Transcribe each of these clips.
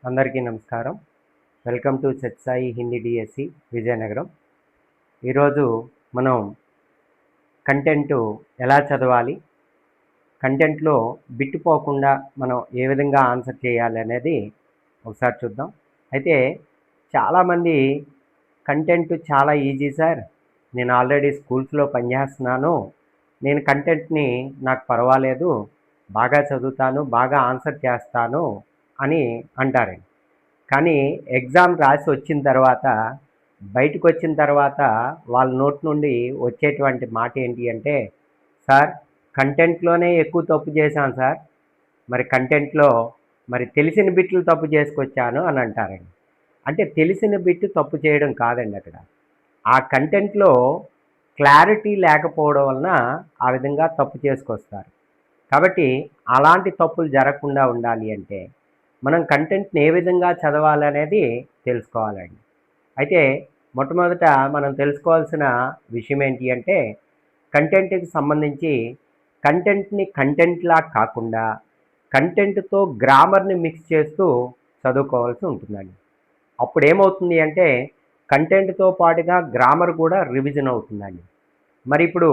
అందరికీ నమస్కారం. Welcome to Satsai Hindi DSC Vizianagaram. ఈరోజు మనం కంటెంట్ ఎలా చదవాలి, కంటెంట్లో బిట్టుపోకుండా మనం ఏ విధంగా ఆన్సర్ చేయాలి అనేది ఒకసారి చూద్దాం. అయితే చాలామంది కంటెంట్ చాలా ఈజీ సార్, నేను ఆల్రెడీ స్కూల్స్లో పనిచేస్తున్నాను, నేను కంటెంట్ని నాకు పర్వాలేదు, బాగా చదువుతాను, బాగా ఆన్సర్ చేస్తాను అని అంటారండి. కానీ ఎగ్జామ్ రాసి వచ్చిన తర్వాత, బయటకు వచ్చిన తర్వాత వాళ్ళ నోటి నుండి వచ్చేటువంటి మాట ఏంటి అంటే, సార్ కంటెంట్లోనే ఎక్కువ తప్పు చేశాను సార్, మరి కంటెంట్లో మరి తెలిసిన బిట్లు తప్పు చేసుకొచ్చాను అని అంటారండి. అంటే తెలిసిన బిట్టు తప్పు చేయడం కాదండి, అక్కడ ఆ కంటెంట్లో క్లారిటీ లేకపోవడం వలన ఆ విధంగా తప్పు చేసుకొస్తారు. కాబట్టి అలాంటి తప్పులు జరగకుండా ఉండాలి అంటే మనం కంటెంట్ని ఏ విధంగా చదవాలనేది తెలుసుకోవాలండి. అయితే మొట్టమొదట మనం తెలుసుకోవాల్సిన విషయం ఏంటి అంటే, కంటెంట్కి సంబంధించి కంటెంట్ని కంటెంట్లా కాకుండా కంటెంట్తో గ్రామర్ని మిక్స్ చేస్తూ చదువుకోవాల్సి ఉంటుందండి. అప్పుడు ఏమవుతుంది అంటే కంటెంట్తో పాటుగా గ్రామర్ కూడా రివిజన్ అవుతుందండి. మరి ఇప్పుడు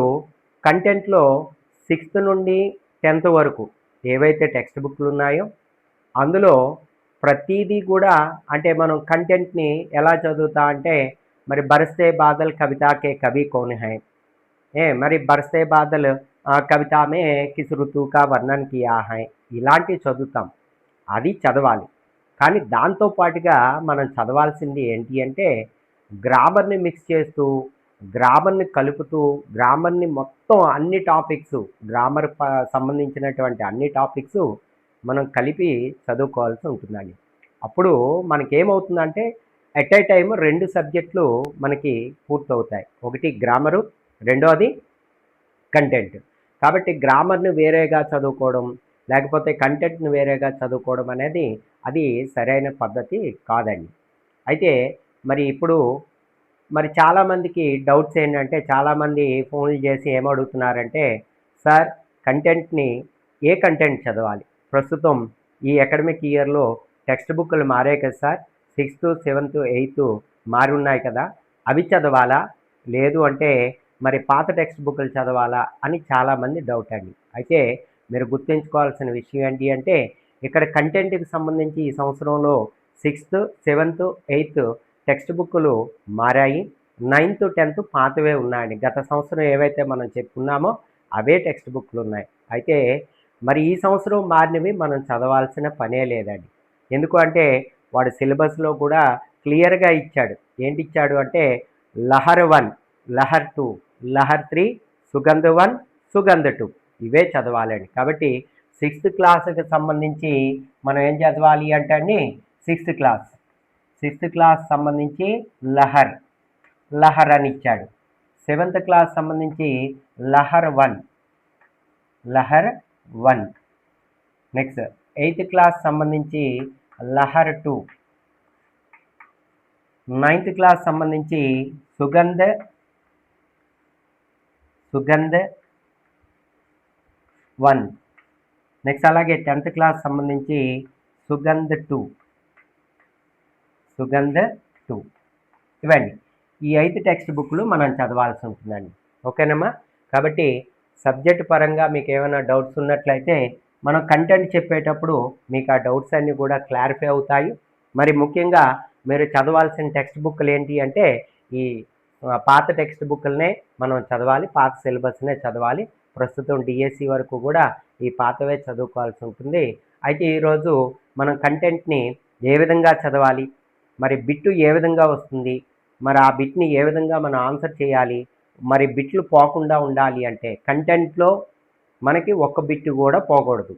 కంటెంట్లో 6th నుండి 10th వరకు ఏవైతే టెక్స్ట్ బుక్లు ఉన్నాయో అందులో ప్రతిదీ కూడా, అంటే మనం కంటెంట్ని ఎలా చదువుతా అంటే, మరి బరస్తే బాదల్ కవితాకే కవి కౌన్ హై, మరి బరస్తే బాదల్ కవితా మే కిస్ ఋతువు కా వర్ణన్ కియా హై, ఇలాంటివి చదువుతాం, అది చదవాలి. కానీ దాంతో పాటుగా మనం చదవాల్సింది ఏంటి అంటే గ్రామర్ని మిక్స్ చేస్తూ, గ్రామర్ని కలుపుతూ, గ్రామర్ని మొత్తం అన్ని టాపిక్స్, గ్రామర్ సంబంధించినటువంటి అన్ని టాపిక్స్ మనం కలిపి చదువుకోవాల్సి ఉంటుందండి. అప్పుడు మనకేమవుతుందంటే ఎట్ ఏ టైం 2 సబ్జెక్టులు మనకి పూర్తవుతాయి. ఒకటి గ్రామరు, రెండోది కంటెంట్. కాబట్టి గ్రామర్ని వేరేగా చదువుకోవడం, లేకపోతే కంటెంట్ని వేరేగా చదువుకోవడం అనేది అది సరైన పద్ధతి కాదండి. అయితే మరి ఇప్పుడు మరి చాలామందికి డౌట్స్ ఏంటంటే, చాలామంది ఫోన్లు చేసి ఏమడుగుతున్నారంటే, సార్ కంటెంట్ని ఏ కంటెంట్ చదవాలి, ప్రస్తుతం ఈ అకాడమిక్ ఇయర్లో టెక్స్ట్ బుక్లు మారాయి కదా సార్, 6th 7th 8th మారి ఉన్నాయి కదా, అవి చదవాలా, లేదు అంటే మరి పాత టెక్స్ట్ బుక్లు చదవాలా అని చాలామంది డౌట్ అండి. అయితే మీరు గుర్తుంచుకోవాల్సిన విషయం ఏంటి అంటే, ఇక్కడ కంటెంట్కి సంబంధించి ఈ సంవత్సరంలో 6th 7th 8th టెక్స్ట్ బుక్లు మారాయి, 9th 10th పాతవే ఉన్నాయండి. గత సంవత్సరం ఏవైతే మనం చెప్పుకున్నామో అవే టెక్స్ట్ బుక్లు ఉన్నాయి. అయితే మరి ఈ సంవత్సరం మారినవి మనం చదవాల్సిన పనే లేదండి. ఎందుకు అంటే వాడు సిలబస్లో కూడా క్లియర్గా ఇచ్చాడు. ఏంటి ఇచ్చాడు అంటే లహర్ 1, లహర్ 2, లహర్ 3, సుగంధ్ 1, సుగంధ్ 2 ఇవే చదవాలండి. కాబట్టి 6th క్లాస్కి సంబంధించి మనం ఏం చదవాలి అంటే అండి, 6th క్లాస్ సంబంధించి లహర్ లహర్ అని ఇచ్చాడు. 7th క్లాస్ సంబంధించి Lahar 1, Lahar 1. Next 8th class సంబంధించి లహర్ 2, 9th క్లాస్ సంబంధించి సుగంధ్ 1. నెక్స్ట్ అలాగే 10th క్లాస్ సంబంధించి సుగంధ్ 2. ఇవండి ఈ 5 టెక్స్ట్ బుక్లు మనం చదవాల్సి ఉంటుందండి. ఓకేనమ్మా? కాబట్టి సబ్జెక్ట్ పరంగా మీకు ఏమైనా డౌట్స్ ఉన్నట్లయితే మనం కంటెంట్ చెప్పేటప్పుడు మీకు ఆ డౌట్స్ అన్నీ కూడా క్లారిఫై అవుతాయి. మరి ముఖ్యంగా మీరు చదవాల్సిన టెక్స్ట్ బుక్లు ఏంటి అంటే ఈ పాత టెక్స్ట్ బుక్లనే మనం చదవాలి, పాత సిలబస్నే చదవాలి. ప్రస్తుతం డిఎస్సి వరకు కూడా ఈ పాతవే చదువుకోవాల్సి ఉంటుంది. అయితే ఈరోజు మనం కంటెంట్ని ఏ విధంగా చదవాలి, మరి బిట్టు ఏ విధంగా వస్తుంది, మరి ఆ బిట్ని ఏ విధంగా మనం ఆన్సర్ చేయాలి, మరి బిట్లు పోకుండా ఉండాలి అంటే కంటెంట్లో మనకి ఒక్క బిట్టు కూడా పోకూడదు.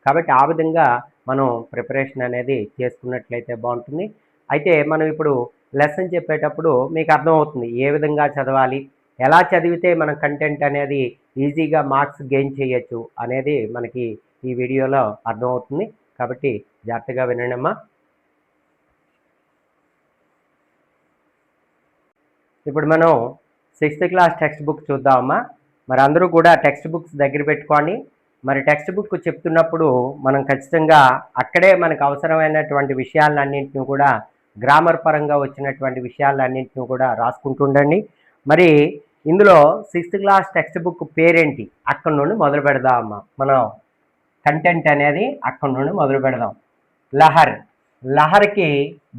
కాబట్టి ఆ విధంగా మనం ప్రిపరేషన్ అనేది చేసుకున్నట్లయితే బాగుంటుంది. అయితే మనం ఇప్పుడు లెసన్ చెప్పేటప్పుడు మీకు అర్థమవుతుంది ఏ విధంగా చదవాలి, ఎలా చదివితే మన కంటెంట్ అనేది ఈజీగా మార్క్స్ గెయిన్ చేయొచ్చు అనేది మనకి ఈ వీడియోలో అర్థమవుతుంది. కాబట్టి జాగ్రత్తగా వినండమ్మా. ఇప్పుడు మనం 6th క్లాస్ టెక్స్ట్ బుక్ చూద్దామమ్మా. మరి అందరూ కూడా టెక్స్ట్ బుక్స్ దగ్గర పెట్టుకోండి. మరి టెక్స్ట్ బుక్ చెప్తున్నప్పుడు మనం ఖచ్చితంగా అక్కడే మనకు అవసరమైనటువంటి విషయాలన్నింటినీ కూడా గ్రామర్ పరంగా వచ్చినటువంటి విషయాలన్నింటినీ కూడా రాసుకుంటుండండి. మరి ఇందులో 6th క్లాస్ టెక్స్ట్ బుక్ పేరేంటి, అక్కడి నుండి మొదలు పెడదామమ్మా. మనం కంటెంట్ అనేది అక్కడి నుండి మొదలు పెడదాం. లహర్. లహర్కి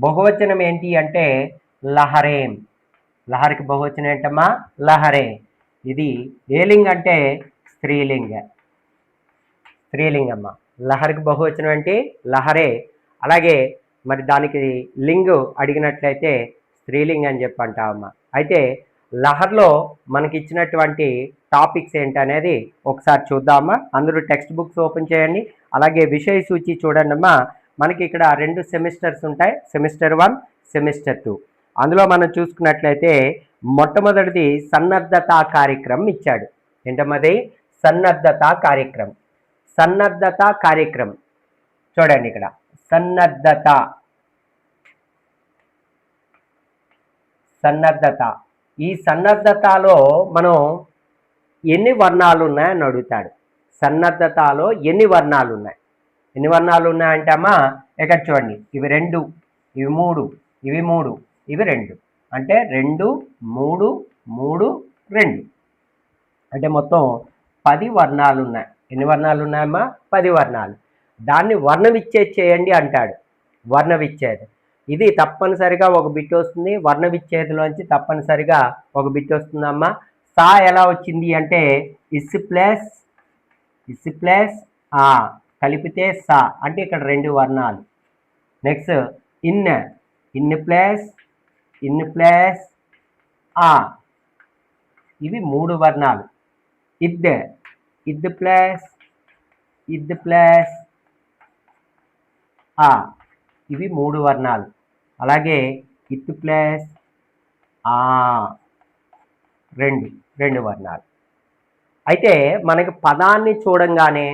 బహువచనం ఏంటి అంటే లహరేం. లహర్కి బహువచనం ఏంటమ్మా? లహరే. ఇది ఏ లింగ్ అంటే స్త్రీలింగ. స్త్రీలింగమ్మ. లహర్కి బహువచనం ఏంటి? లహరే. అలాగే మరి దానికి లింగు అడిగినట్లయితే స్త్రీలింగ్ అని చెప్పి అంటామమ్మా. అయితే లహర్లో మనకి ఇచ్చినటువంటి టాపిక్స్ ఏంటనేది ఒకసారి చూద్దామా. అందరూ టెక్స్ట్ బుక్స్ ఓపెన్ చేయండి. అలాగే విషయ సూచి చూడండి అమ్మా. మనకి ఇక్కడ 2 సెమిస్టర్స్ ఉంటాయి, సెమిస్టర్ 1, సెమిస్టర్ 2. అందులో మనం చూసుకున్నట్లయితే మొట్టమొదటిది సన్నద్ధతా కార్యక్రమం ఇచ్చాడు. ఏంటమ్మది? సన్నద్ధతా కార్యక్రమం. సన్నద్ధతా కార్యక్రమం చూడండి ఇక్కడ. సన్నద్ధత, సన్నద్ధత. ఈ సన్నద్ధతలో మనం ఎన్ని వర్ణాలు ఉన్నాయని అడుగుతాడు. సన్నద్ధతలో ఎన్ని వర్ణాలు ఉన్నాయి? ఎన్ని వర్ణాలు ఉన్నాయంటే అమ్మా ఇక్కడ చూడండి, ఇవి 2, ఇవి 3, ఇవి 3, ఇవి 2. అంటే 2, 3, 3, 2. అంటే మొత్తం 10 వర్ణాలు ఉన్నాయి. ఎన్ని వర్ణాలు ఉన్నాయమ్మా? 10 వర్ణాలు. దాన్ని వర్ణవిచ్ఛేదం చేయండి అంటాడు. వర్ణవిచ్ఛేదం. ఇది తప్పనిసరిగా ఒక బిట్ వస్తుంది. వర్ణవిచ్ఛేదంలోంచి తప్పనిసరిగా ఒక బిట్ వస్తుందమ్మా. సా ఎలా వచ్చింది అంటే ఇస్ ప్లస్ ఆ కలిపితే సా, అంటే ఇక్కడ 2 వర్ణాలు. నెక్స్ట్ ఇన్ ప్లస్ ఆ, ఇవి 3 వర్ణాలు. ఇద్ ప్లస్ ఆ, ఇవి 3 వర్ణాలు. అలాగే ఇత్ ప్లస్ ఆ, 2 వర్ణాలు. అయితే మనకి పదాన్ని చూడంగానే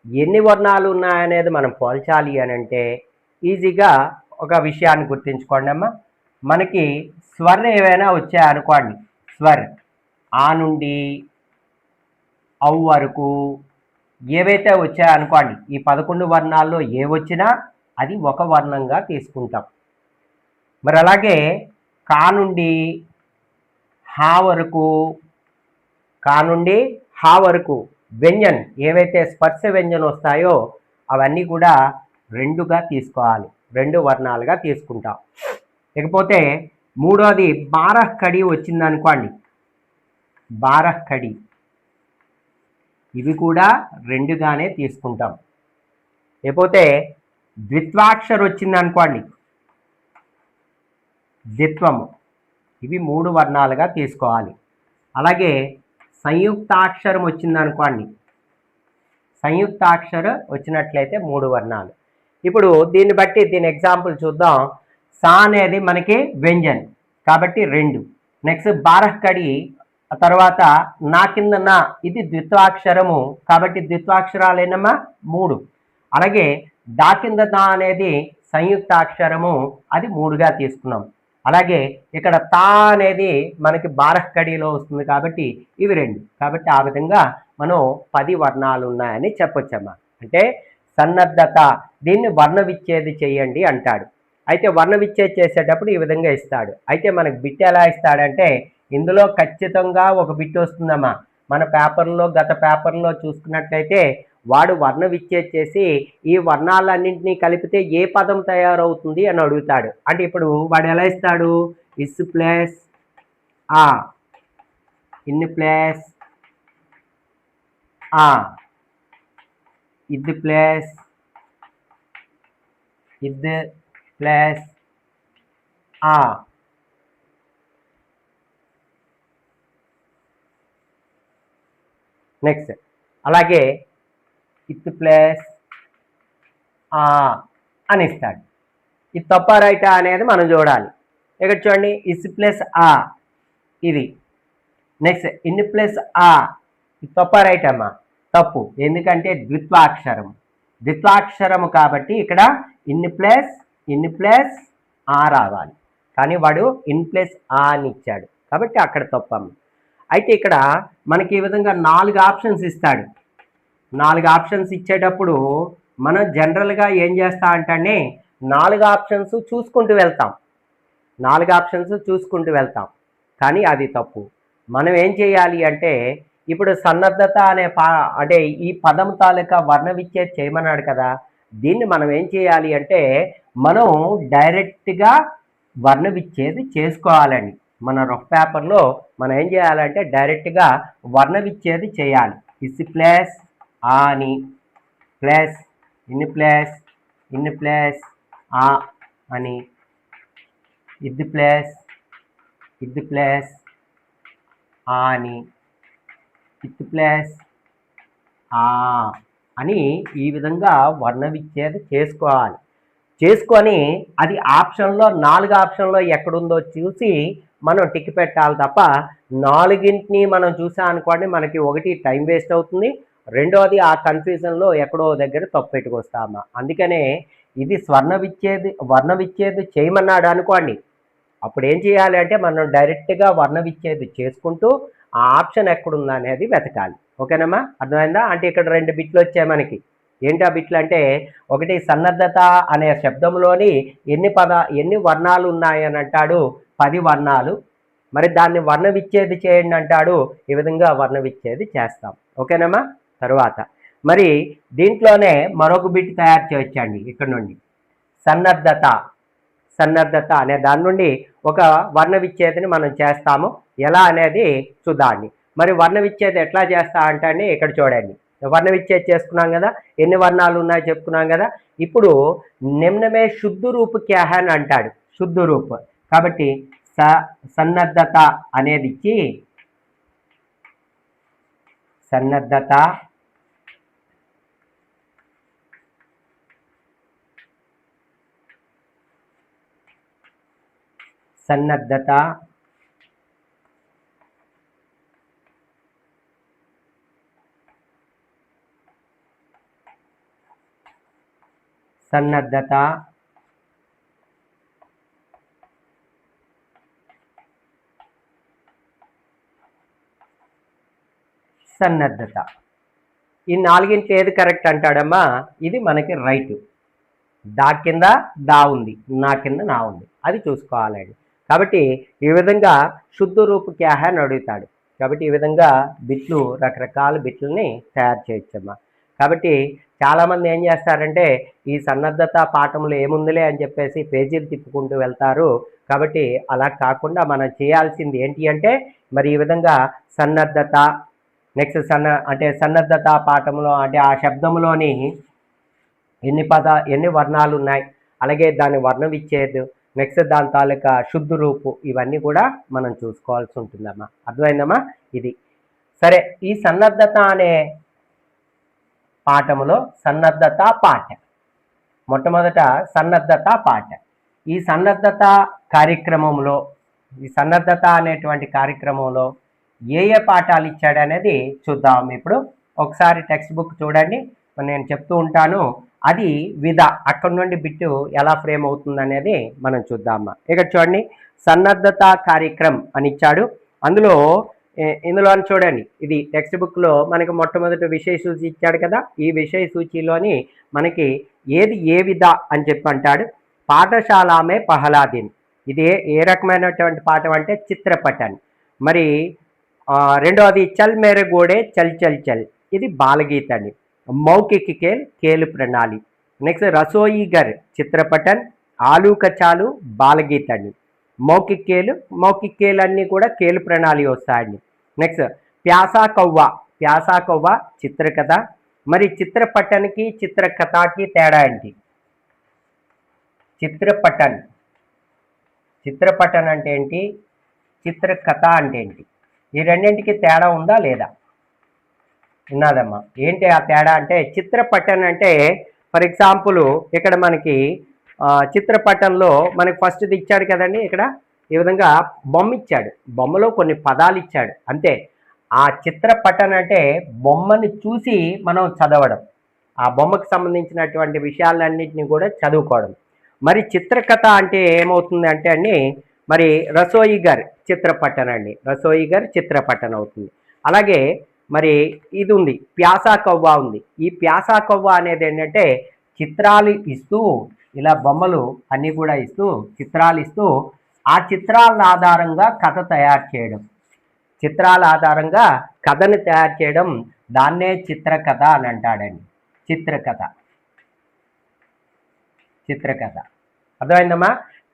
ఎన్ని వర్ణాలు ఉన్నాయనేది మనం పోల్చాలి అని అంటే ఈజీగా ఒక విషయాన్ని గుర్తుంచుకోండి అమ్మా. మనకి స్వర్ ఏవైనా వచ్చాయనుకోండి, స్వర్ ఆ నుండి ఔ వరకు ఏవైతే వచ్చాయనుకోండి, ఈ 11 వర్ణాల్లో ఏ వచ్చినా అది ఒక వర్ణంగా తీసుకుంటాం. మరి అలాగే కా నుండి హా వరకు, కా నుండి హా వరకు వ్యంజన్ ఏవైతే స్పర్శ వ్యంజన్ వస్తాయో అవన్నీ కూడా 2గా తీసుకోవాలి, 2 వర్ణాలుగా తీసుకుంటాం. ఇకపోతే మూడోది బారహ్ కడి వచ్చిందనుకోండి, బారహ్ కడి, ఇవి కూడా 2గానే తీసుకుంటాం. లేకపోతే ద్విత్వాక్షర వచ్చింది అనుకోండి, ద్విత్వము, ఇవి 3 వర్ణాలుగా తీసుకోవాలి. అలాగే సంయుక్తాక్షరం వచ్చింది అనుకోండి, సంయుక్తాక్షర వచ్చినట్లయితే 3 వర్ణాలు. ఇప్పుడు దీన్ని బట్టి దీని ఎగ్జాంపుల్ చూద్దాం. సా అనేది మనకి వ్యంజన్ కాబట్టి 2. నెక్స్ట్ బారహ్ కడి, తర్వాత నా కింద నా, ఇది ద్విత్వాక్షరము కాబట్టి ద్విత్వాక్షరాలు ఏనమ్మా 3. అలాగే దా కింద దా అనేది సంయుక్తాక్షరము, అది 3గా తీసుకున్నాం. అలాగే ఇక్కడ తా అనేది మనకి బారహ్ కడిలో వస్తుంది కాబట్టి ఇవి 2. కాబట్టి ఆ విధంగా మనం 10 వర్ణాలు ఉన్నాయని చెప్పొచ్చమ్మా. అంటే సన్నద్ధత, దీన్ని వర్ణ విచ్ఛేది చేయండి అంటాడు. అయితే వర్ణ విచ్ఛేది చేసేటప్పుడు ఈ విధంగా ఇస్తాడు. అయితే మనకు బిట్ ఎలా ఇస్తాడంటే ఇందులో ఖచ్చితంగా ఒక బిట్ వస్తుందమ్మా. మన పేపర్లో, గత పేపర్లో చూసుకున్నట్లయితే వాడు వర్ణ విచ్ఛేది చేసి ఈ వర్ణాలన్నింటినీ కలిపితే ఏ పదం తయారవుతుంది అని అడుగుతాడు. అంటే ఇప్పుడు వాడు ఎలా ఇస్తాడు? ఇస్ ప్లస్ ఆ, ఇన్ ప్లస్ ఆ, ఇద్ ప్లస్ ఆ, నెక్స్ట్ అలాగే ఇత్ ప్లస్ ఆ అని ఇస్తాడు. ఇది తప్ప రైటా అనేది మనం చూడాలి. ఇక్కడ చూడండి, ఇస్ ప్లస్ ఆ ఇది. నెక్స్ట్ ఇన్ ప్లస్ ఆ, ఇది తప్ప రైట్ అమ్మా? తప్పు. ఎందుకంటే ద్విత్వాక్షరము కాబట్టి ఇక్కడ ఇన్ ప్లస్ ఆ రావాలి. కానీ వాడు ఇన్ ప్లస్ ఆ అని ఇచ్చాడు కాబట్టి అక్కడ తప్పమ్మ. అయితే ఇక్కడ మనకి ఈ విధంగా 4 ఆప్షన్స్ ఇస్తాడు. 4 ఆప్షన్స్ ఇచ్చేటప్పుడు మనం జనరల్గా ఏం చేస్తా అంటే 4 ఆప్షన్స్ చూసుకుంటూ వెళ్తాం. 4 ఆప్షన్స్ చూసుకుంటూ వెళ్తాం, కానీ అది తప్పు. మనం ఏం చేయాలి అంటే ఇప్పుడు సన్నద్ధత అనే అంటే ఈ పదం తాలూకా వర్ణ విచ్ఛేదం చేయమన్నాడు కదా, దీన్ని మనం ఏం చేయాలి అంటే మనం డైరెక్ట్గా వర్ణ విచ్ఛేదం చేసుకోవాలండి. మన రఫ్ పేపర్లో మనం ఏం చేయాలంటే డైరెక్ట్గా వర్ణ విచ్ఛేదం చేయాలి. ఇస్ ప్లస్ ఆ అని ప్లస్ ఇన్ ప్లస్ ఆ అని ఇది ప్లస్ ఆ అని ఇత్ ప్లస్ ఆ అని ఈ విధంగా వర్ణ విచ్ఛేదం చేసుకోవాలి. చేసుకొని అది ఆప్షన్లో 4 ఆప్షన్లో ఎక్కడుందో చూసి మనం టిక్ పెట్టాలి తప్ప 4ని మనం చూసాం అనుకోండి మనకి ఒకటి టైం వేస్ట్ అవుతుంది, రెండోది ఆ కన్ఫ్యూజన్లో ఎక్కడో దగ్గర తప్పు పెట్టుకొస్తామా. అందుకనే ఇది వర్ణ విచ్ఛేదం చేయమన్నాడు అనుకోండి, అప్పుడు ఏం చేయాలి అంటే మనం డైరెక్ట్గా వర్ణ విచ్ఛేదం చేసుకుంటూ ఆ ఆప్షన్ ఎక్కడుందా అనేది వెతకాలి. ఓకేనమ్మా, అర్థమైందా? అంటే ఇక్కడ 2 బిట్లు వచ్చాయి మనకి. ఏంటి ఆ బిట్లు అంటే, ఒకటి సన్నద్ధత అనే శబ్దంలోని ఎన్ని వర్ణాలు ఉన్నాయని అంటాడు, 10 వర్ణాలు. మరి దాన్ని వర్ణ విచ్ఛేదం చేయండి అంటాడు, ఈ విధంగా వర్ణ విచ్ఛేదం చేస్తాం. ఓకేనమ్మా. తరువాత మరి దీంట్లోనే మరొక బిట్ తయారు చేయొచ్చండి. ఇక్కడ నుండి సన్నద్ధత అనే దాని నుండి ఒక వర్ణ విచ్ఛేదని మనం చేస్తాము. ఎలా అనేది చూద్దాండి. మరి వర్ణ విచ్ఛేదం ఎట్లా చేస్తా అంటే ఇక్కడ చూడండి, వర్ణ విచ్ఛేదం చేసుకున్నాం కదా, ఎన్ని వర్ణాలు ఉన్నాయో చెప్పుకున్నాం కదా. ఇప్పుడు నిమ్నమే శుద్ధ రూపు క్యా హై అని అంటాడు, శుద్ధ రూపు. కాబట్టి సన్నద్ధత అనేది ఇచ్చి సన్నద్ధత ఈ 4 ఏది కరెక్ట్ అంటాడమ్మా, ఇది మనకి రైట్. దా కింద దా ఉంది, నా కింద నా ఉంది, అది చూసుకోవాలండి. కాబట్టి ఈ విధంగా శుద్ధ రూపు క్యా హై అని అడుగుతాడు. కాబట్టి ఈ విధంగా బిట్లు, రకరకాల బిట్లని తయారు చేయొచ్చమ్మా. కాబట్టి చాలామంది ఏం చేస్తారంటే ఈ సన్నద్ధత పాఠంలో ఏముందిలే అని చెప్పేసి పేజీలు తిప్పుకుంటూ వెళ్తారు. కాబట్టి అలా కాకుండా మనం చేయాల్సింది ఏంటి అంటే మరి ఈ విధంగా సన్నద్ధత, నెక్స్ట్ సన్నద్ధత పాఠంలో అంటే ఆ శబ్దంలోని ఎన్ని వర్ణాలు ఉన్నాయి, అలాగే దాని వర్ణ విచ్ఛేదం, నెక్స్ట్ దాని తాలూకా శుద్ధ రూపు, ఇవన్నీ కూడా మనం చూసుకోవాల్సి ఉంటుందమ్మా. అర్థమైందమ్మా? ఇది సరే. ఈ సన్నద్ధత అనే పాఠములో సన్నద్ధత పాఠ, మొట్టమొదట సన్నద్ధత పాఠ. ఈ సన్నద్ధత కార్యక్రమంలో, ఈ సన్నద్ధత అనేటువంటి కార్యక్రమంలో ఏ పాఠాలు ఇచ్చాడు అనేది చూద్దాం. ఇప్పుడు ఒకసారి టెక్స్ట్ బుక్ చూడండి, నేను చెప్తూ ఉంటాను. అది అక్కడి నుండి బిట్టు ఎలా ఫ్రేమ్ అవుతుంది అనేది మనం చూద్దామా. ఇక్కడ చూడండి, సన్నద్ధత కార్యక్రమం అని ఇచ్చాడు. ఇందులో చూడండి, ఇది టెక్స్ట్ బుక్లో మనకి మొట్టమొదటి విషయ సూచి ఇచ్చాడు కదా. ఈ విషయ సూచిలోని మనకి ఏది ఏ విధ అని చెప్పి అంటాడు. పాఠశాలమే పహలాదిన్, ఇది ఏ రకమైనటువంటి పాఠం అంటే చిత్రపటాన్ని. మరి రెండవది చల్ మేరే గోడే చల్ చల్ చల్, ఇది బాలగీత అండి. మౌఖిక కేలు ప్రణాళి. నెక్స్ట్ రసోయి గర్ చిత్రపటన్, ఆలు కచాలు బాలగీత అండి. మౌఖిక కేలు అన్నీ కూడా కేలు ప్రణాళి వస్తాయండి. నెక్స్ట్ ప్యాసా కవ్వ చిత్రకథ. మరి చిత్రపటానికి చిత్రకథకి తేడా ఏంటి? చిత్రపటన్ అంటే ఏంటి, చిత్రకథ అంటే ఏంటి? ఈ రెండింటికి తేడా ఉందా లేదా? ఉన్నదమ్మా. ఏంటి ఆ తేడా అంటే, చిత్రపటన్ అంటే ఫర్ ఎగ్జాంపుల్ ఇక్కడ మనకి చిత్రపటంలో మనకి ఫస్ట్ ఇచ్చాడు కదండి. ఇక్కడ ఈ విధంగా బొమ్మ ఇచ్చాడు, బొమ్మలో కొన్ని పదాలు ఇచ్చాడు అంతే. ఆ చిత్రపటన్ అంటే బొమ్మని చూసి మనం చదవడం, ఆ బొమ్మకు సంబంధించినటువంటి విషయాలన్నింటినీ కూడా చదువుకోవడం. మరి చిత్రకథ అంటే ఏమవుతుంది అంటే అండి, మరి రసోయి గర్ చిత్రపటన్ అండి, రసోయి గర్ చిత్రపటన్ అవుతుంది. అలాగే మరి ఇది ఉంది, ప్యాసా కవ్వ ఉంది. ఈ ప్యాసా కవ్వ అనేది ఏంటంటే చిత్రాలు ఇస్తూ, ఇలా బొమ్మలు అన్నీ కూడా ఇస్తూ, చిత్రాలు ఇస్తూ, ఆ చిత్రాల ఆధారంగా కథ తయారు చేయడం, చిత్రాల ఆధారంగా కథని తయారు చేయడం, దాన్నే చిత్రకథ అని అంటాడండి. చిత్రకథ. చిత్రకథ అర్థమైందమ్మా?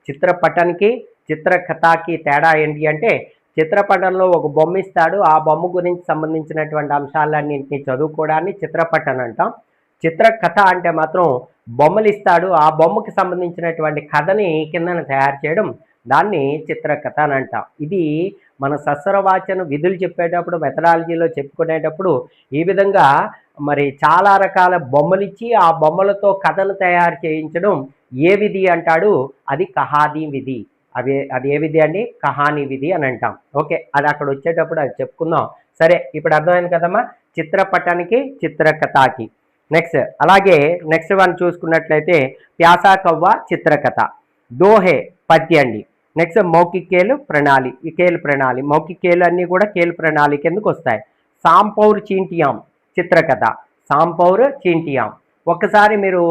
చిత్రపటానికి చిత్రకథకి తేడా ఏంటి అంటే, చిత్రపటంలో ఒక బొమ్మ ఇస్తాడు, ఆ బొమ్మ గురించి సంబంధించినటువంటి అంశాలన్నింటినీ చదువుకోవడాన్ని చిత్రపటం అంటాం. చిత్రకథ అంటే మాత్రం బొమ్మలు ఇస్తాడు, ఆ బొమ్మకి సంబంధించినటువంటి కథని కిందన తయారు చేయడం, దాన్ని చిత్రకథ అని అంటాం. ఇది మన సస్వరవాచన విధులు చెప్పేటప్పుడు, మెథడాలజీలో చెప్పుకునేటప్పుడు ఈ విధంగా మరి చాలా రకాల బొమ్మలు ఇచ్చి ఆ బొమ్మలతో కథను తయారు చేయించడం ఏ విధి అంటాడు? అది కహానీ విధి. అది ఏ విధి అండి? కహానీ విధి అని అంటాం. ఓకే, అది అక్కడ వచ్చేటప్పుడు అది చెప్పుకుందాం. సరే, ఇప్పుడు అర్థమైంది కదమ్మా చిత్రపటానికి చిత్రకథకి. నెక్స్ట్ అలాగే నెక్స్ట్ వన్ చూసుకున్నట్లయితే ప్యాసా కవ్వ చిత్రకథ. దోహే పద్య అండి. నెక్స్ట్ మౌఖికేలు ప్రణాళి. ఈ కేలు ప్రణాళి, మౌఖికేలు అన్నీ కూడా కేలు ప్రణాళి కిందకు వస్తాయి. సాంపౌర్ చీంటియాం చిత్రకథ. సాంపౌర్ చీంటియాం. ఒక్కసారి మీరు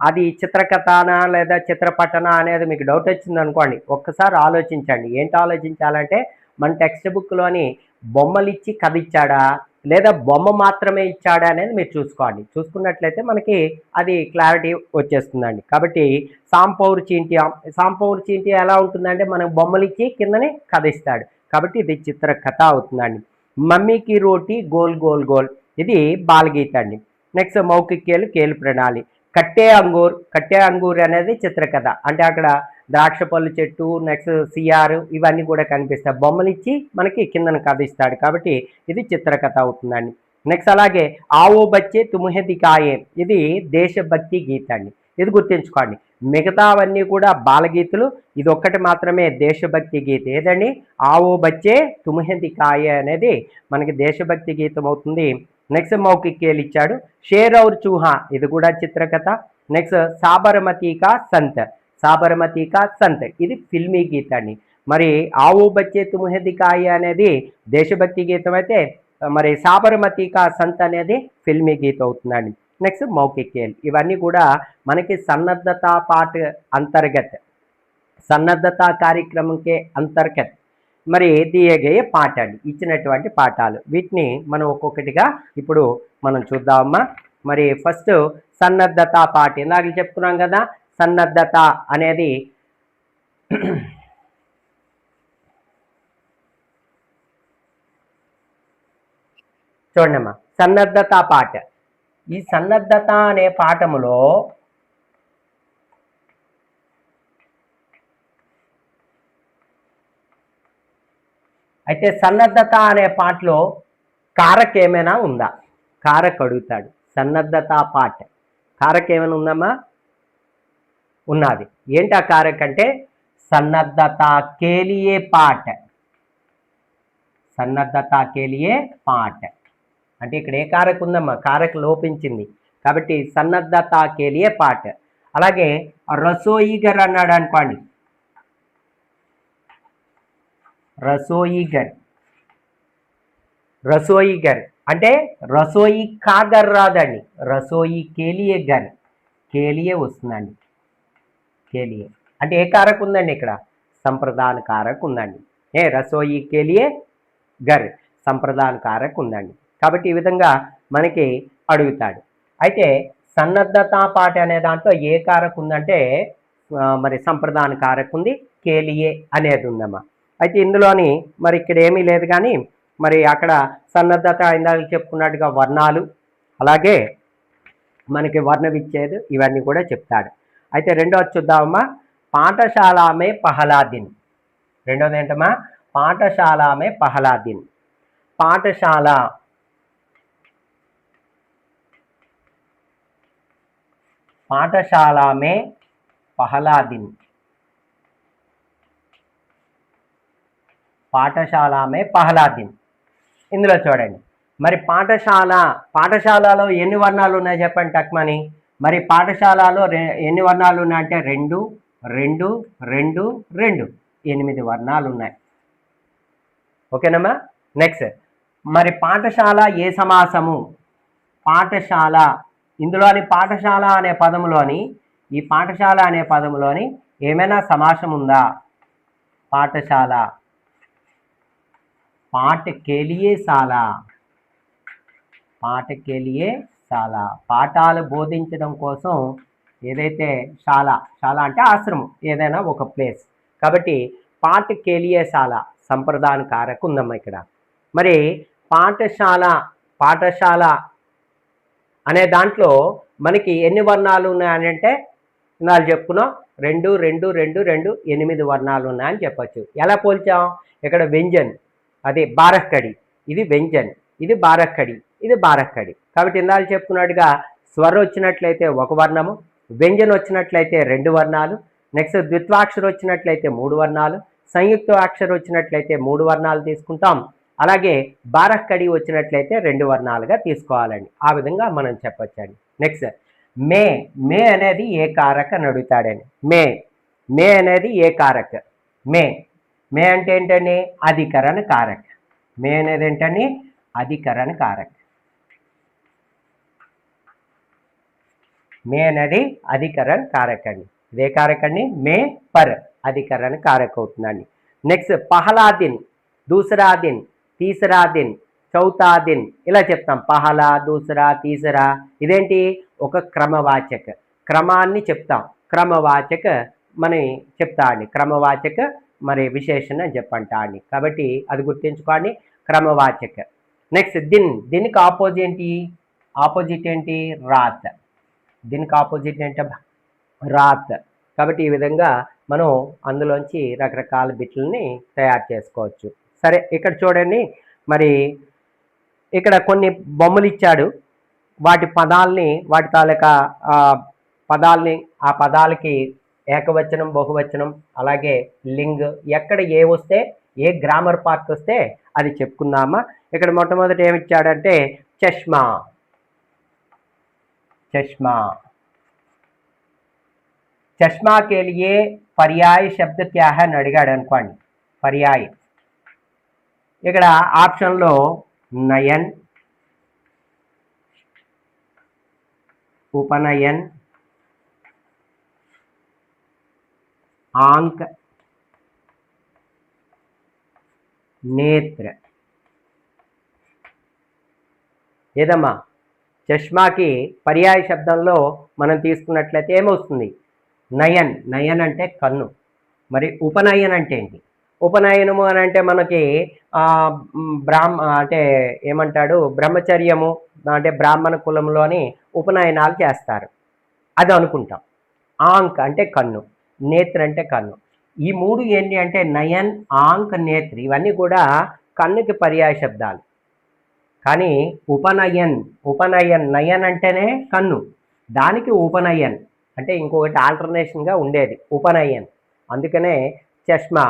అది చిత్రకథనా లేదా చిత్రపటన అనేది మీకు డౌట్ వచ్చింది అనుకోండి, ఒక్కసారి ఆలోచించండి. ఏంటి ఆలోచించాలంటే, మన టెక్స్ట్ బుక్లోని బొమ్మలు ఇచ్చి కథ ఇచ్చాడా లేదా బొమ్మ మాత్రమే ఇచ్చాడా అనేది మీరు చూసుకోండి. చూసుకున్నట్లయితే మనకి అది క్లారిటీ వచ్చేస్తుందండి. కాబట్టి సాంపౌర్ చీంటియా, సాంపౌర్ చీంటియా ఎలా ఉంటుందంటే మనకు బొమ్మలు ఇచ్చి కిందనే కథ ఇస్తాడు, కాబట్టి ఇది చిత్రకథ అవుతుందండి. మమ్మీకి రోటీ గోల్ గోల్ గోల్, ఇది బాలగీత అండి. నెక్స్ట్ మౌఖికేలు కేలు ప్రణాళి. కట్టే అంగూర్. కట్టే అంగూర్ అనేది చిత్రకథ, అంటే అక్కడ ద్రాక్ష పళ్ళు చెట్టు, నెక్స్ట్ సిఆర్ ఇవన్నీ కూడా కనిపిస్తాయి, బొమ్మలు ఇచ్చి మనకి కిందన కథ ఇస్తాడు, కాబట్టి ఇది చిత్రకథ అవుతుందండి. నెక్స్ట్ అలాగే ఆవో బచ్చే తుమ్హే దికాయే, ఇది దేశభక్తి గీత అండి. ఇది గుర్తుంచుకోండి, మిగతావన్నీ కూడా బాలగీతులు, ఇది ఒక్కటి మాత్రమే దేశభక్తి గీత. ఏదండి? ఆవో బచ్చే తుమ్హే దికాయే అనేది మనకి దేశభక్తి గీతం అవుతుంది. నెక్స్ట్ మౌఖికేలు ఇచ్చాడు. షేర్ ఔర్ చూహా, ఇది కూడా చిత్రకథ. నెక్స్ట్ సాబరమతి కా సంత్. సాబరమతి కా సంత్ ఇది ఫిల్మీ గీత అండి. మరి ఆవు బచ్చే తుమ్హే దికాయే అనేది దేశభక్తి గీతం అయితే, మరి సాబరమతి కా సంత్ అనేది ఫిల్మీ గీత అవుతుందండి. నెక్స్ట్ మౌఖికేలు, ఇవన్నీ కూడా మనకి సన్నద్ధత పాఠ అంతర్గత్, సన్నద్ధత కార్యక్రమంకే అంతర్గత్ మరి దియే గయే పాఠ అండి, ఇచ్చినటువంటి పాఠాలు. వీటిని మనం ఒక్కొక్కటిగా ఇప్పుడు మనం చూద్దామమ్మా. మరి ఫస్ట్ సన్నద్ధత పాఠ, ఇందాక చెప్పుకున్నాం కదా, సన్నద్ధత అనేది చూడమ్మా, సన్నద్ధత పాఠ. ఈ సన్నద్ధత అనే పాఠములో అయితే సన్నద్ధత అనే పాటలో కారక్ ఏమైనా ఉందా? కారక్ అడుగుతాడు. సన్నద్ధత పాట కారక్ ఏమైనా ఉందమ్మా? ఉన్నది. ఏంటి ఆ కారక్ అంటే సన్నద్ధత కేలియే పాట. సన్నద్ధత కేలియే పాట అంటే ఇక్కడ ఏ కారక్ ఉందమ్మా? కారక్ లోపించింది, కాబట్టి సన్నద్ధత కేలియే పాట. అలాగే రసోయిగర్ అన్నాడు అనుకోండి, రసోయిగర్. రసోయిగర్ అంటే రసోయి కాగర్ రాదండి, రసోయి కేలియే గర్, కేలియే వస్తుందండి. కేలియే అంటే ఏ కారక్ ఉందండి ఇక్కడ? సంప్రదాన కారక్ ఉందండి. రసోయి కేలియే గర్ సంప్రదాన కారక్ ఉందండి. కాబట్టి ఈ విధంగా మనకి అడుగుతాడు. అయితే సన్నద్ధత పాట అనే దాంట్లో ఏ కారక్ ఉందంటే మరి సంప్రదాన కారక్ ఉంది, కేలియే అనేది ఉందమ్మా. అయితే ఇందులోని మరి ఇక్కడ ఏమీ లేదు, కానీ మరి అక్కడ సన్నద్ధత ఇందాక చెప్పుకున్నట్టుగా వర్ణాలు, అలాగే మనకి వర్ణ విచ్ఛేద్ ఇవన్నీ కూడా చెప్తాడు. అయితే రెండోది చూద్దామమ్మా, పాఠశాలమే పహలాదిన్. రెండోది ఏంటమ్మా? పాఠశాలమే పహలాదిన్. పాఠశాల పాఠశాలమే పహలాదిన్. పాఠశాలమే పహలాదిన్. ఇందులో చూడండి, మరి పాఠశాలలో ఎన్ని వర్ణాలు ఉన్నాయి చెప్పండి టక్మని. మరి పాఠశాలలో ఎన్ని వర్ణాలు ఉన్నాయంటే 2 2 2 2 8 వర్ణాలు ఉన్నాయి. ఓకేనమ్మా. నెక్స్ట్ మరి పాఠశాల ఏ సమాసము? పాఠశాల, ఇందులోని పాఠశాల అనే పదములోని, ఈ పాఠశాల అనే పదములోని ఏమైనా సమాసం ఉందా? పాఠశాల, పాఠ కేలియే శాల, పాఠ కేలియే శాల, పాఠాలు బోధించడం కోసం ఏదైతే శాల, శాల అంటే ఆశ్రమం, ఏదైనా ఒక ప్లేస్. కాబట్టి పాఠ కేలియే శాల సంప్రదాయ కారక ఉందమ్మా ఇక్కడ. మరి పాఠశాల, పాఠశాల అనే దాంట్లో మనకి ఎన్ని వర్ణాలు ఉన్నాయని అంటే ఇందాక చెప్పుకున్నాం, 2 2 2 2 8 వర్ణాలు ఉన్నాయని చెప్పచ్చు. ఎలా పోల్చాం? ఇక్కడ వ్యంజన్, అదే బారక్కడి, ఇది వ్యంజన్, ఇది బారక్కడి, ఇది బారక్కడి. కాబట్టి ఇందాక చెప్పుకున్నట్టుగా స్వరం వచ్చినట్లయితే ఒక వర్ణము, వ్యంజన్ వచ్చినట్లయితే 2 వర్ణాలు, నెక్స్ట్ ద్విత్వాక్షరం వచ్చినట్లయితే 3 వర్ణాలు, సంయుక్త అక్షరం వచ్చినట్లయితే 3 వర్ణాలు తీసుకుంటాం. అలాగే బారక్కడి వచ్చినట్లయితే 2 వర్ణాలుగా తీసుకోవాలండి. ఆ విధంగా మనం చెప్పొచ్చండి. నెక్స్ట్ మే, మే అనేది ఏ కారక అని అడుగుతాడని. మే, మే అనేది ఏ కారక? మే, మే అంటే ఏంటండి? అధికరణ కారక. మే అనేది ఏంటండి? అధికరణ కారక. మే అనేది అధికరణ కారక అండి. ఇదే కారక అండి. మే పర్ అధికరణ కారక అవుతుందండి. నెక్స్ట్ పహలా దిన్, దూసరా దిన్, తీసరా దిన్, చౌతా దిన్, ఇలా చెప్తాం. పహలా, దూసరా, తీసరా, ఇదేంటి? ఒక క్రమవాచక, క్రమాన్ని చెప్తాం. క్రమవాచక మన చెప్తా అండి. క్రమవాచక మరి విశేషణ అని చెప్పంటా అండి. కాబట్టి అది గుర్తుంచుకోండి, క్రమవాచక. నెక్స్ట్ దిన్, దీనికి ఆపోజిట్ ఏంటి? రాత్. దీనికి ఆపోజిట్ ఏంట? రాత్. కాబట్టి ఈ విధంగా మనం అందులోంచి రకరకాల బిట్లని తయారు చేసుకోవచ్చు. సరే, ఇక్కడ చూడండి, మరి ఇక్కడ కొన్ని బొమ్మలు ఇచ్చాడు. వాటి పదాలని, వాటి తాలూకా పదాలని, ఆ పదాలకి ఏకవచనం, బహువచనం, అలాగే లింగ్, ఎక్కడ ఏ వస్తే, ఏ గ్రామర్ పార్ట్ వస్తే అది చెప్పుకుందామా. ఇక్కడ మొట్టమొదటి ఏమి ఇచ్చాడంటే చష్మా, చష్మా, చష్మా के लिए पर्याय शब्द क्या है అని అడిగాడు అనుకోండి. పర్యాయ, ఇక్కడ ఆప్షన్లో నయన్, ఉపనయన్, ఆంక్, నేత్ర. ఏదమ్మా? చష్మాకి పర్యాయ శబ్దంలో మనం తీసుకున్నట్లయితే ఏమవుతుంది? నయన్. నయన్ అంటే కన్ను. మరి ఉపనయన్ అంటే ఏంటి? ఉపనయనము అని అంటే మనకి అంటే ఏమంటాడు, బ్రహ్మచర్యము అంటే బ్రాహ్మణ కులంలోని ఉపనయనాలు చేస్తారు, అది అనుకుంటాం. ఆంక్ అంటే కన్ను, నేత్ర అంటే కన్ను. ఈ మూడు ఏంటి అంటే నయన్, ఆంక్, నేత్ర, ఇవన్నీ కూడా కన్నుకి పర్యాయ శబ్దాలు. కానీ ఉపనయన్, ఉపనయన్, నయన్ అంటేనే కన్ను, దానికి ఉపనయన్ అంటే ఇంకొకటి ఆల్టర్నేషన్గా ఉండేది ఉపనయన్. అందుకనే చష్మా,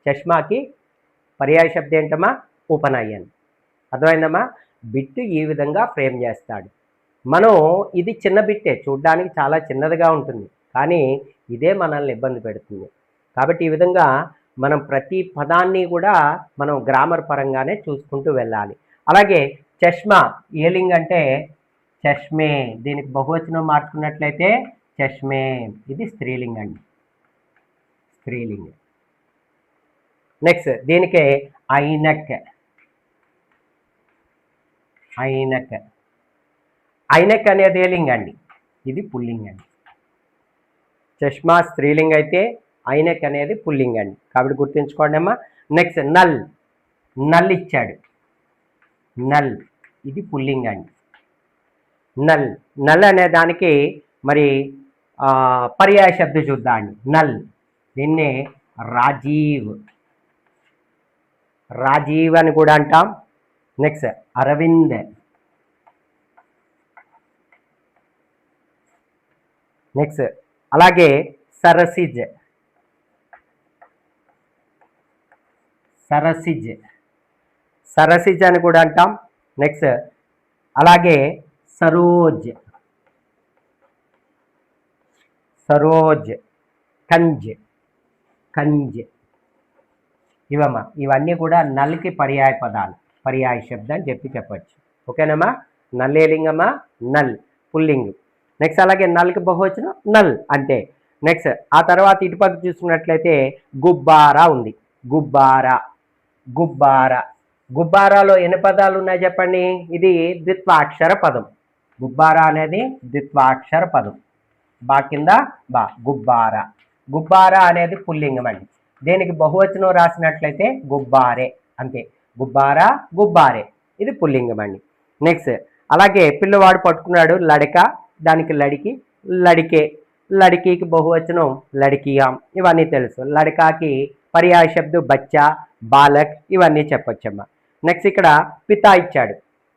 చష్మాకి పర్యాయ శబ్దం ఏంటమ్మా? ఉపనయన్. అర్థమైందమ్మా? బిట్టు ఈ విధంగా ఫ్రేమ్ చేస్తాడు. మనం ఇది చిన్న బిట్టే, చూడ్డానికి చాలా చిన్నదిగా ఉంటుంది, కానీ ఇదే మనల్ని ఇబ్బంది పెడుతుంది. కాబట్టి ఈ విధంగా మనం ప్రతి పదాన్ని కూడా మనం గ్రామర్ పరంగానే చూసుకుంటూ వెళ్ళాలి. అలాగే చష్మా ఏ లింగ్ అంటే చష్మే, దీనికి బహువచనం మార్చుకున్నట్లయితే చష్మే, ఇది స్త్రీలింగ్ అండి, స్త్రీలింగ్. నెక్స్ట్ దీనికి ఐనక్, ఐనక్, ఐనక్ అనేది ఏ లింగ్ అండి? ఇది పుల్లింగ్ అండి. చష్మా స్త్రీలింగ్ అయితే ఐనక్ అనేది పుల్లింగ్ అండి. కాబట్టి గుర్తుంచుకోండి అమ్మా. నెక్స్ట్ నల్, నల్ ఇచ్చాడు, నల్, ఇది పుల్లింగ్ అండి. నల్, నల్ అనే దానికి మరి పర్యాయ శబ్దం చూద్దాం అండి. నల్, దీన్నే రాజీవ్, రాజీవ్ అని కూడా అంటాం. నెక్స్ట్ అరవింద్, నెక్స్ట్ అలాగే సరసిజ్, సరసిజ్, సరసిజ్ అని కూడా అంటాం. నెక్స్ట్ అలాగే సరోజ్, సరోజ్, కంజ్, కంజ్, ఇవమ్మా, ఇవన్నీ కూడా నల్కి పర్యాయ పదాలు. పర్యాయ శబ్దం అని చెప్పవచ్చు. ఓకేనమ్మా. నల్లే లింగమా, నల్ పుల్లింగ్. నెక్స్ట్ అలాగే నల్కి బహువచనం నల్ అంతే. నెక్స్ట్ ఆ తర్వాత ఇటుపక్క చూసుకున్నట్లయితే గుబ్బారా ఉంది. గుబ్బారా, గుబ్బారా. గుబ్బారాలో ఎన్ని పదాలు ఉన్నాయి చెప్పండి? ఇది ద్విత్వాక్షర పదం. గుబ్బారా అనేది ద్విత్వాక్షర పదం. బా కింద బా, గుబ్బారా. గుబ్బారా అనేది పుల్లింగం అండి. దేనికి బహువచనం రాసినట్లయితే గుబ్బారే అంతే. గుబ్బారా, గుబ్బారే. ఇది పుల్లింగం అండి. నెక్స్ట్ అలాగే పిల్లవాడు పట్టుకున్నాడు లడక, దానికి లడికి, లడికే. లడికీకి బహువచనం లడికియాం. ఇవన్నీ తెలుసు. లడకాకి పర్యాయ శబ్దం బచ్చా, బాలక్, ఇవన్నీ చెప్పొచ్చమ్మా. నెక్స్ట్ ఇక్కడ పితా ఇచ్చాడు.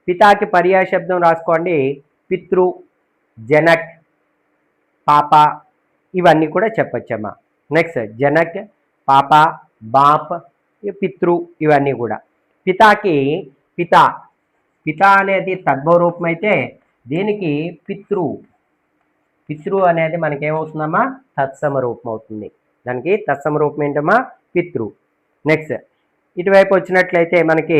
పితాకి పర్యాయ శబ్దం రాసుకోండి. పితృ, జనక్, పాప, ఇవన్నీ కూడా చెప్పొచ్చమ్మా. నెక్స్ట్ జనక్, పాప, బాప్, పితృ, ఇవన్నీ కూడా. పితాకి పిత, పిత అనేది తద్భవ రూపం అయితే దీనికి పితృ, పితృ అనేది మనకేమవుతుందమ్మా? తత్సమ రూపం అవుతుంది. దానికి తత్సమ రూపం ఏంటమ్మా? పితృ. నెక్స్ట్ ఇటువైపు వచ్చినట్లయితే మనకి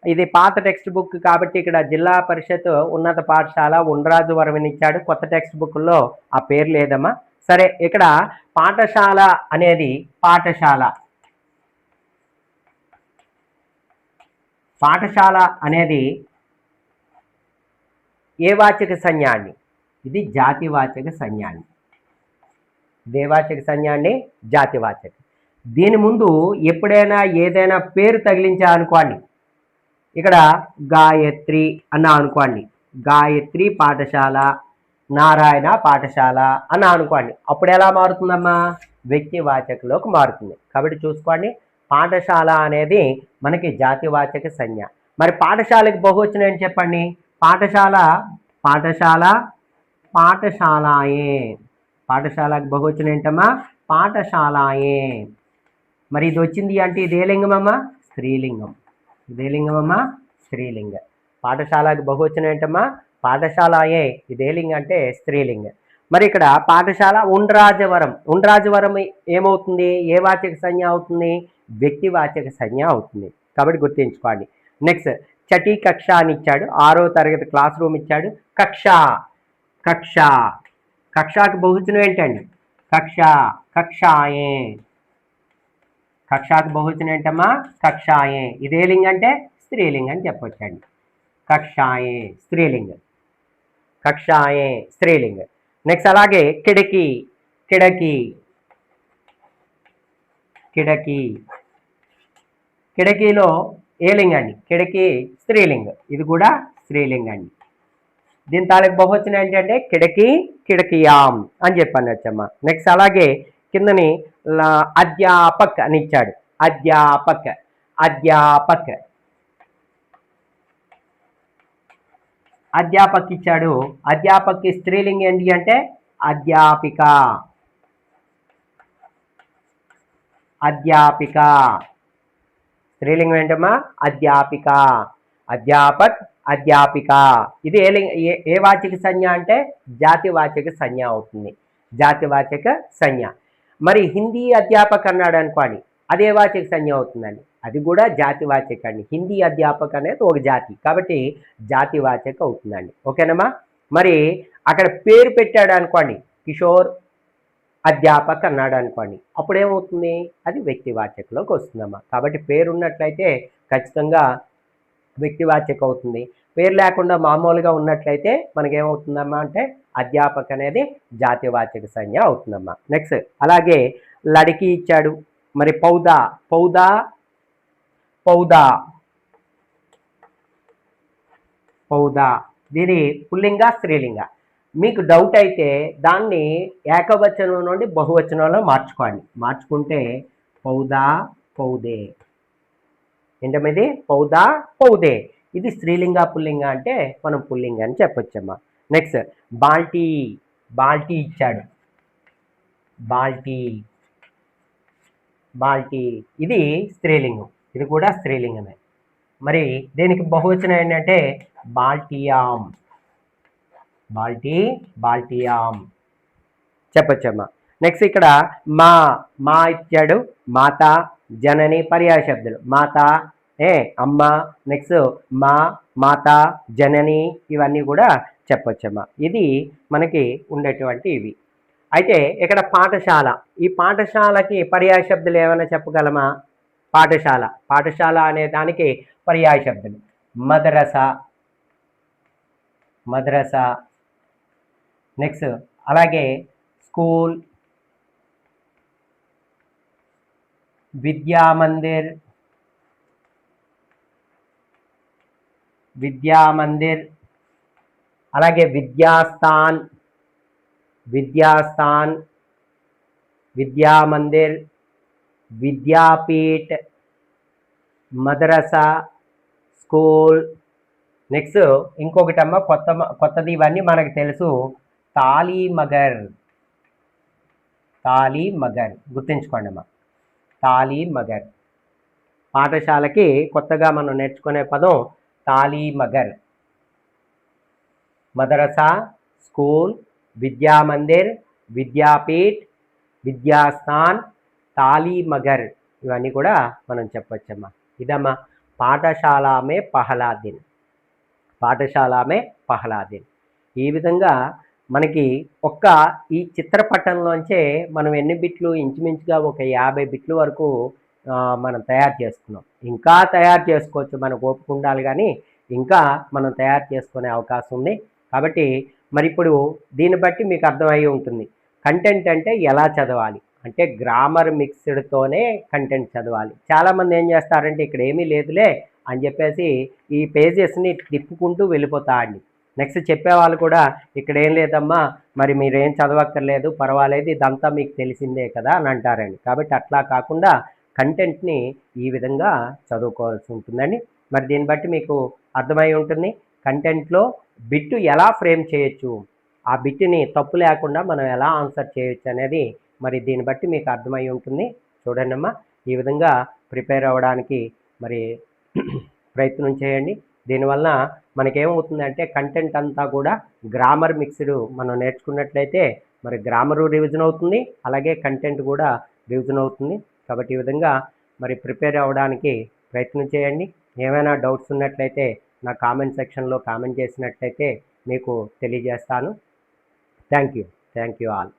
ఇది పాత టెక్స్ట్ బుక్ కాబట్టి ఇక్కడ జిల్లా పరిషత్ ఉన్నత పాఠశాల ఉండ్రాజు వరవనిచ్చాడు. కొత్త టెక్స్ట్ బుక్లో ఆ పేరు లేదమ్మా. సరే, ఇక్కడ పాఠశాల అనేది పాఠశాల, పాఠశాల అనేది ఏ వాచక సంజ్ఞ అండి? ఇది జాతివాచక సంజ్ఞ అండి. దేవాచక సంజ్ఞ అండి, జాతివాచక. దీని ముందు ఎప్పుడైనా ఏదైనా పేరు తగిలించాలనుకోండి, ఇక్కడ గాయత్రి అన్నా అనుకోండి, గాయత్రి పాఠశాల, నారాయణ పాఠశాల అన్నా అనుకోండి, అప్పుడు ఎలా మారుతుందమ్మా? వ్యక్తివాచకలోకి మారుతుంది. కాబట్టి చూసుకోండి, పాఠశాల అనేది మనకి జాతివాచక సంజ్ఞ. మరి పాఠశాలకు బహువచనం ఏంటి చెప్పండి? పాఠశాల, పాఠశాల, పాఠశాలాయే. పాఠశాలకు బహువచనం ఏంటమ్మా? పాఠశాలాయే. మరి ఇది వచ్చింది అంటే ఇది ఏ లింగమమ్మా? స్త్రీలింగం. ఇదే లింగమమ్మా? స్త్రీలింగ. పాఠశాలకు బహువచనం ఏంటమ్మా? పాఠశాలాయే. ఇదే లింగం అంటే స్త్రీలింగ. మరి ఇక్కడ పాఠశాల ఉండ్రాజవరం. ఉండ్రాజవరం ఏమవుతుంది? ఏ వాచక సంజ్ఞ అవుతుంది? వ్యక్తివాచక సంజ్ఞ అవుతుంది. కాబట్టి గుర్తుంచుకోండి. నెక్స్ట్ చటీ కక్ష అని ఇచ్చాడు. 6వ తరగతి క్లాస్ రూమ్ ఇచ్చాడు. కక్ష, కక్ష. కక్షకి బహువచనం ఏంటండి? కక్ష, కక్షాయే. కక్షాకి బహువచనం ఏంటమ్మా? కక్షాయే. ఇదే లింగం అంటే స్త్రీలింగం అని చెప్పొచ్చండి. కక్షాయే స్త్రీలింగం, కక్షాయే స్త్రీలింగం. నెక్స్ట్ అలాగే కిడకి, కిడకి, కిడకి. కిడకీలో ఏ లింగం అండి? కిడకి స్త్రీలింగం. ఇది కూడా స్త్రీలింగం అండి. దీని తాలూకు బహువచనం ఏంటంటే కిడకి, కిడకియాం అని చెప్పనొచ్చమ్మా. నెక్స్ట్ అలాగే కిందని అధ్యాపక్ అని ఇచ్చాడు. అధ్యాపక్, అధ్యాపక్, అధ్యాపక్ ఇచ్చాడు. అధ్యాపక్కి స్త్రీలింగం ఏంటి అంటే అధ్యాపిక, అధ్యాపిక. స్త్రీలింగం ఏంటమ్మా? అధ్యాపిక. అధ్యాపక్, అధ్యాపిక. ఇది ఏ వాచక సంజ్ఞ అంటే జాతివాచక సంజ్ఞ అవుతుంది. జాతివాచక సంజ్ఞ. మరి హిందీ అధ్యాపక్ అన్నాడు అనుకోండి, అదే వాచక సంజ్ఞ అవుతుందండి. అది కూడా జాతివాచక అండి. హిందీ అధ్యాపక అనేది ఒక జాతి కాబట్టి జాతివాచక అవుతుందండి. ఓకేనమ్మా. మరి అక్కడ పేరు పెట్టాడు అనుకోండి, కిషోర్ అధ్యాపక్ అన్నాడు అనుకోండి, అప్పుడేమవుతుంది? అది వ్యక్తివాచకలోకి వస్తుందమ్మా. కాబట్టి పేరు ఉన్నట్లయితే ఖచ్చితంగా వ్యక్తివాచక అవుతుంది. పేరు లేకుండా మామూలుగా ఉన్నట్లయితే మనకేమవుతుందమ్మా అంటే అధ్యాపక్ అనేది జాతివాచక సంజ్ఞ అవుతుందమ్మా. నెక్స్ట్ అలాగే లడికి ఇచ్చాడు. మరి పౌదా, పౌదా, పౌదా, పౌదా. దీని పుల్లింగ, స్త్రీలింగ. మీకు డౌట్ అయితే దాన్ని ఏకవచనం నుండి బహువచనంలో మార్చుకోండి. మార్చుకుంటే పౌదా, పౌదే. ఏంటమ్మా? పౌదా, పౌదే. ఇది స్త్రీలింగ, పుల్లింగ అంటే మనం పుల్లింగ అని చెప్పొచ్చమ్మా. నెక్స్ట్ బాల్టీ, బాల్టీ ఇచ్చాడు. బాల్టీ, బాల్టీ. ఇది స్త్రీలింగం. ఇది కూడా స్త్రీలింగమే. మరి దీనికి బహువచనం ఏంటంటే బాల్టియాం, బాల్టీ, బాల్టియాం చెప్పొచ్చమ్మా. నెక్స్ట్ ఇక్కడ మా, మా ఇచ్చాడు. మాత, జనని పర్యాయ శబ్దాలు. మాత, అమ్మ, నెక్స్ట్ మా, మాత, జనని, ఇవన్నీ కూడా చెప్పొచ్చమ్మా. ఇది మనకి ఉండేటువంటి ఇవి. అయితే ఇక్కడ పాఠశాల, ఈ పాఠశాలకి పర్యాయ శబ్దాలు ఏమైనా చెప్పగలమా? పాఠశాల, పాఠశాల అనే దానికి పర్యాయ శబ్దాలు మద్రసా, మద్రసా. నెక్స్ట్ అలాగే స్కూల్, విద్యామందిర్, విద్యామందిర్. అలాగే విద్యాస్థాన్, విద్యాస్థాన్, విద్యామందిర్, విద్యాపీఠ్, మద్రసా, స్కూల్. నెక్స్ట్ ఇంకొకటమ్మ కొత్తది, ఇవన్నీ మనకు తెలుసు, తాలీమగర్. తాలీమగర్ గుర్తుంచుకోండి అమ్మా, తాలీమగర్. పాఠశాలకి కొత్తగా మనం నేర్చుకునే పదం తాలీమగర్. మదరసా, స్కూల్, విద్యామందిర్, విద్యాపీఠ్, విద్యాస్థాన్, తాలీమగర్, ఇవన్నీ కూడా మనం చెప్పొచ్చమ్మా. ఇదమ్మా పాఠశాల మే పహలా దిన్, పాఠశాల మే పహలా దిన్. ఈ విధంగా మనకి ఈ చిత్రపటంలోంచే మనం ఎన్ని బిట్లు, ఇంచుమించుగా ఒక 50 బిట్ల వరకు మనం తయారు చేసుకున్నాం. ఇంకా తయారు చేసుకోవచ్చు, మనకు ఓపిక ఉండాలి, కానీ ఇంకా మనం తయారు చేసుకునే అవకాశం ఉంది. కాబట్టి మరి ఇప్పుడు దీన్ని బట్టి మీకు అర్థమయ్యి ఉంటుంది కంటెంట్ అంటే ఎలా చదవాలి. అంటే గ్రామర్ మిక్స్డ్తోనే కంటెంట్ చదవాలి. చాలామంది ఏం చేస్తారంటే ఇక్కడ ఏమీ లేదులే అని చెప్పేసి ఈ పేజెస్ని తిప్పుకుంటూ వెళ్ళిపోతాండి. నెక్స్ట్ చెప్పేవాళ్ళు కూడా ఇక్కడ ఏం లేదమ్మా, మరి మీరేం చదవక్కర్లేదు, పర్వాలేదు, ఇదంతా మీకు తెలిసిందే కదా అని అంటారండి. కాబట్టి అట్లా కాకుండా కంటెంట్ని ఈ విధంగా చదువుకోవాల్సి ఉంటుందండి. మరి దీన్ని బట్టి మీకు అర్థమై ఉంటుంది కంటెంట్లో బిట్టు ఎలా ఫ్రేమ్ చేయొచ్చు, ఆ బిట్టుని తప్పు లేకుండా మనం ఎలా ఆన్సర్ చేయొచ్చు అనేది మరి దీన్ని బట్టి మీకు అర్థమై ఉంటుంది. చూడండి అమ్మా, ఈ విధంగా ప్రిపేర్ అవ్వడానికి మరి ప్రయత్నం చేయండి. దీనివల్ల మనకేమవుతుందంటే కంటెంట్ అంతా కూడా గ్రామర్ మిక్స్డ్ మనం నేర్చుకున్నట్లయితే మరి గ్రామరు రివిజన్ అవుతుంది, అలాగే కంటెంట్ కూడా రివిజన్ అవుతుంది. కాబట్టి ఈ విధంగా మరి ప్రిపేర్ అవ్వడానికి ప్రయత్నం చేయండి. ఏమైనా డౌట్స్ ఉన్నట్లయితే నా కామెంట్ సెక్షన్లో కామెంట్ చేసినట్లయితే మీకు తెలియజేస్తాను. Thank you all.